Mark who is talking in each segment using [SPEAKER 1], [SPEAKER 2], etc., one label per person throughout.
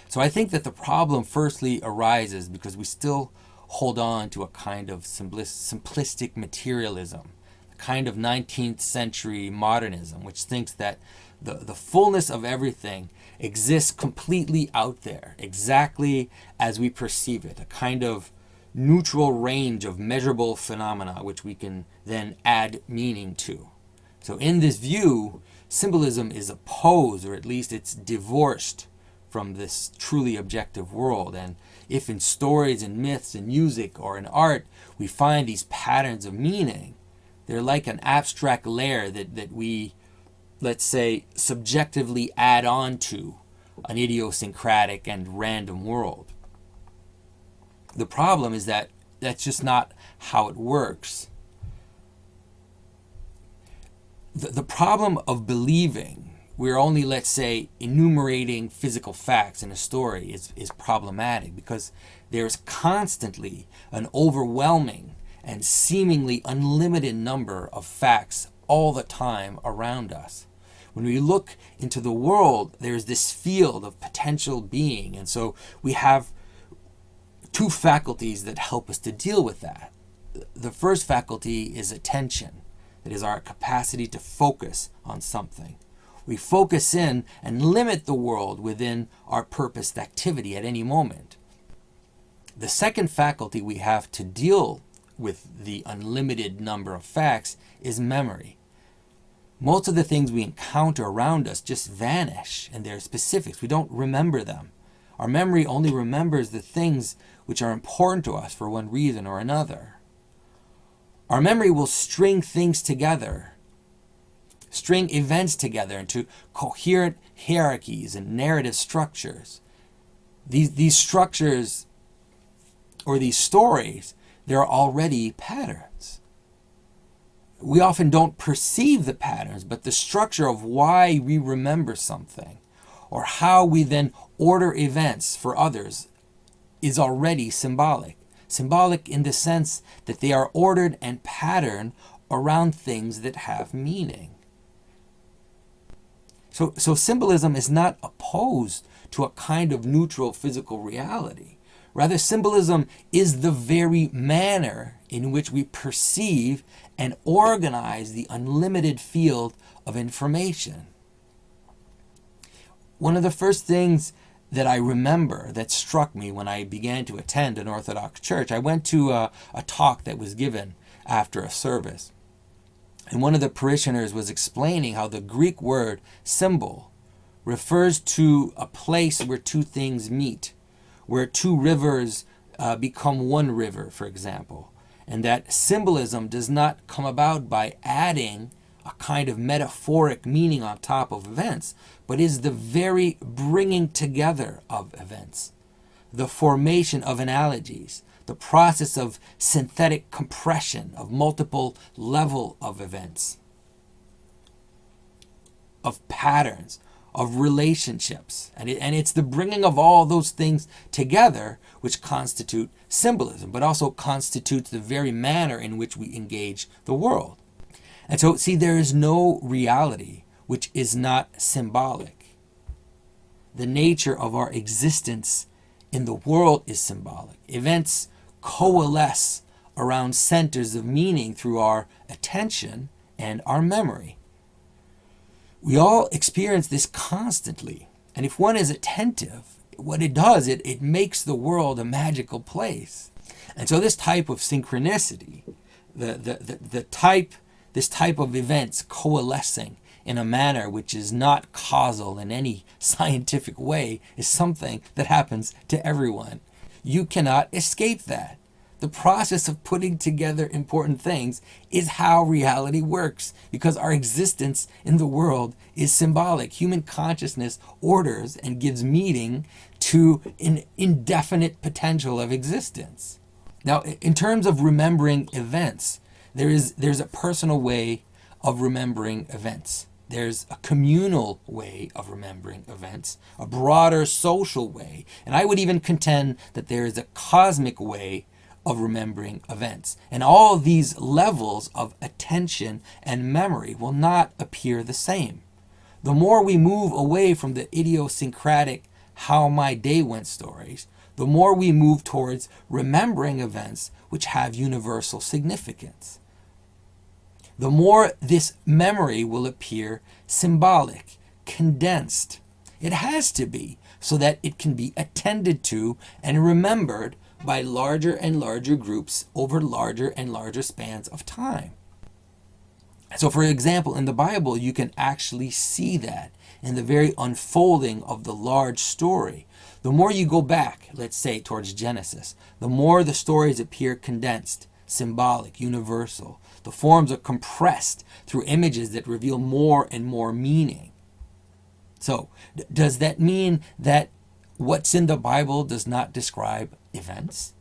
[SPEAKER 1] So I think that the problem firstly arises because we still hold on to a kind of simplistic materialism, a kind of 19th century modernism, which thinks that the fullness of everything exists completely out there, exactly as we perceive it, a kind of neutral range of measurable phenomena which we can then add meaning to. So in this view, symbolism is opposed, or at least it's divorced from this truly objective world. And if in stories and myths and music or in art we find these patterns of meaning, they're like an abstract layer that we, let's say, subjectively add on to an idiosyncratic and random world. The problem is that that's just not how it works. The problem of believing we're only, let's say, enumerating physical facts in a story is problematic, because there's constantly an overwhelming and seemingly unlimited number of facts all the time around us. When we look into the world, there's this field of potential being, and so we have two faculties that help us to deal with that. The first faculty is attention. That is our capacity to focus on something. We focus in and limit the world within our purposed activity at any moment. The second faculty we have to deal with the unlimited number of facts is memory. Most of the things we encounter around us just vanish, and they're specifics. We don't remember them. Our memory only remembers the things which are important to us for one reason or another. Our memory will string things together, string events together into coherent hierarchies and narrative structures. These structures, or these stories, they're already patterns. We often don't perceive the patterns, but the structure of why we remember something, or how we then order events for others, is already symbolic. Symbolic in the sense that they are ordered and patterned around things that have meaning. So symbolism is not opposed to a kind of neutral physical reality. Rather, symbolism is the very manner in which we perceive and organize the unlimited field of information. One of the first things that I remember that struck me when I began to attend an Orthodox church, I went to a talk that was given after a service. And one of the parishioners was explaining how the Greek word symbol refers to a place where two things meet, where two rivers become one river, for example. And that symbolism does not come about by adding a kind of metaphoric meaning on top of events, but is the very bringing together of events, the formation of analogies, the process of synthetic compression of multiple level of events, of patterns, of relationships. And it's the bringing of all those things together which constitute symbolism, but also constitutes the very manner in which we engage the world. And so, see, there is no reality which is not symbolic. The nature of our existence in the world is symbolic. Events coalesce around centers of meaning through our attention and our memory. We all experience this constantly. And if one is attentive, what it does, it makes the world a magical place. And so this type of synchronicity, this type of events coalescing in a manner which is not causal in any scientific way, is something that happens to everyone. You cannot escape that. The process of putting together important things is how reality works, because our existence in the world is symbolic. Human consciousness orders and gives meaning to an indefinite potential of existence. Now, in terms of remembering events, there's a personal way of remembering events. There's a communal way of remembering events, a broader social way, and I would even contend that there is a cosmic way of remembering events. And all of these levels of attention and memory will not appear the same. The more we move away from the idiosyncratic how my day went stories, the more we move towards remembering events which have universal significance. The more this memory will appear symbolic, condensed. It has to be, so that it can be attended to and remembered by larger and larger groups over larger and larger spans of time. So, for example, in the Bible, you can actually see that in the very unfolding of the large story. The more you go back, let's say, towards Genesis, the more the stories appear condensed, symbolic, universal. The forms are compressed through images that reveal more and more meaning. So, does that mean that what's in the Bible does not describe events?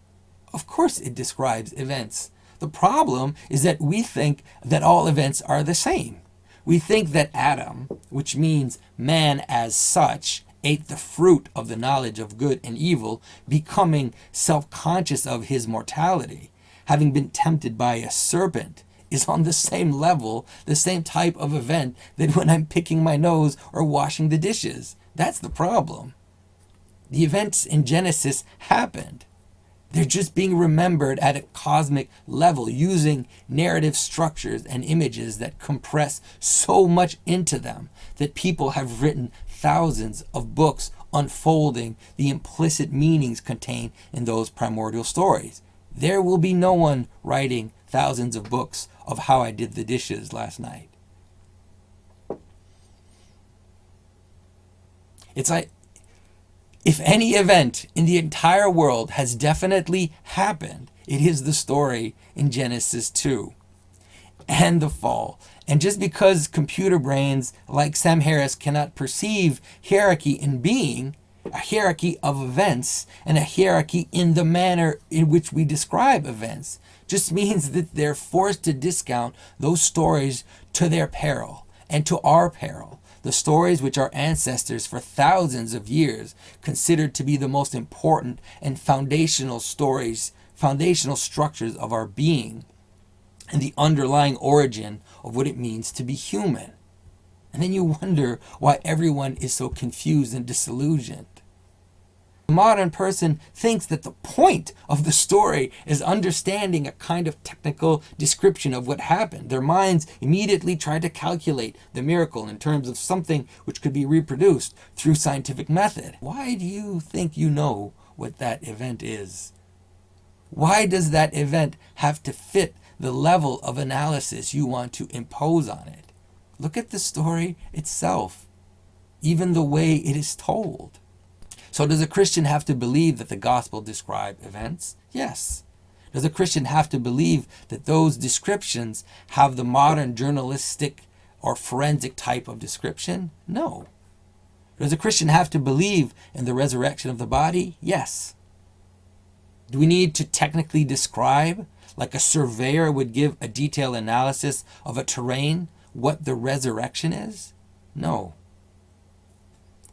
[SPEAKER 1] Of course it describes events. The problem is that we think that all events are the same. We think that Adam, which means man as such, ate the fruit of the knowledge of good and evil, becoming self-conscious of his mortality, having been tempted by a serpent, is on the same level, the same type of event that when I'm picking my nose or washing the dishes. That's the problem. The events in Genesis happened. They're just being remembered at a cosmic level using narrative structures and images that compress so much into them that people have written thousands of books unfolding the implicit meanings contained in those primordial stories. There will be no one writing thousands of books of how I did the dishes last night. It's like, if any event in the entire world has definitely happened, it is the story in Genesis 2 and the fall. And just because computer brains like Sam Harris cannot perceive hierarchy in being, a hierarchy of events, and a hierarchy in the manner in which we describe events, just means that they're forced to discount those stories to their peril and to our peril. The stories which our ancestors for thousands of years considered to be the most important and foundational stories, foundational structures of our being, and the underlying origin of what it means to be human. And then you wonder why everyone is so confused and disillusioned. The modern person thinks that the point of the story is understanding a kind of technical description of what happened. Their minds immediately try to calculate the miracle in terms of something which could be reproduced through scientific method. Why do you think you know what that event is? Why does that event have to fit the level of analysis you want to impose on it? Look at the story itself, even the way it is told. So does a Christian have to believe that the gospel describe events? Yes. Does a Christian have to believe that those descriptions have the modern journalistic or forensic type of description? No. Does a Christian have to believe in the resurrection of the body? Yes. Do we need to technically describe, like a surveyor would give a detailed analysis of a terrain, what the resurrection is? No.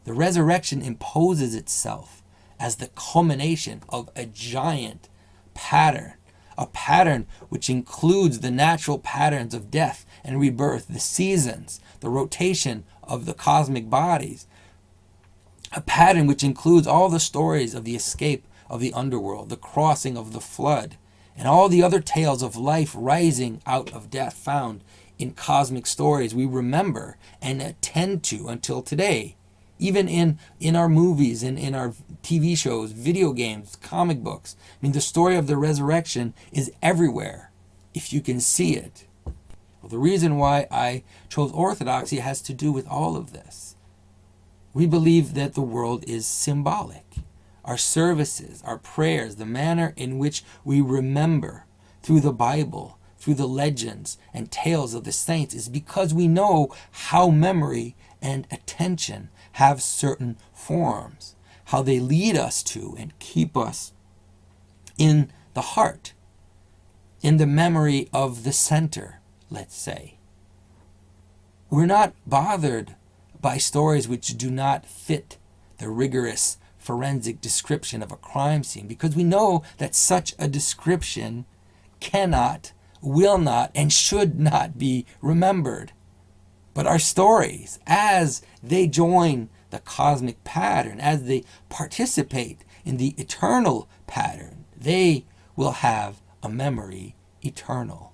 [SPEAKER 1] The resurrection imposes itself as the culmination of a giant pattern, a pattern which includes the natural patterns of death and rebirth, the seasons, the rotation of the cosmic bodies, a pattern which includes all the stories of the escape of the underworld, the crossing of the flood, and all the other tales of life rising out of death found in cosmic stories we remember and attend to until today. Even in our movies and in our TV shows, video games, comic books. I mean, the story of the resurrection is everywhere if you can see it. Well, the reason why I chose orthodoxy has to do with all of this. We believe that the world is symbolic. Our services, our prayers, the manner in which we remember through the Bible, through the legends and tales of the saints is because we know how memory and attention have certain forms, how they lead us to and keep us in the heart, in the memory of the center, let's say. We're not bothered by stories which do not fit the rigorous forensic description of a crime scene because we know that such a description cannot, will not, and should not be remembered. But our stories, as they join the cosmic pattern, as they participate in the eternal pattern, they will have a memory eternal.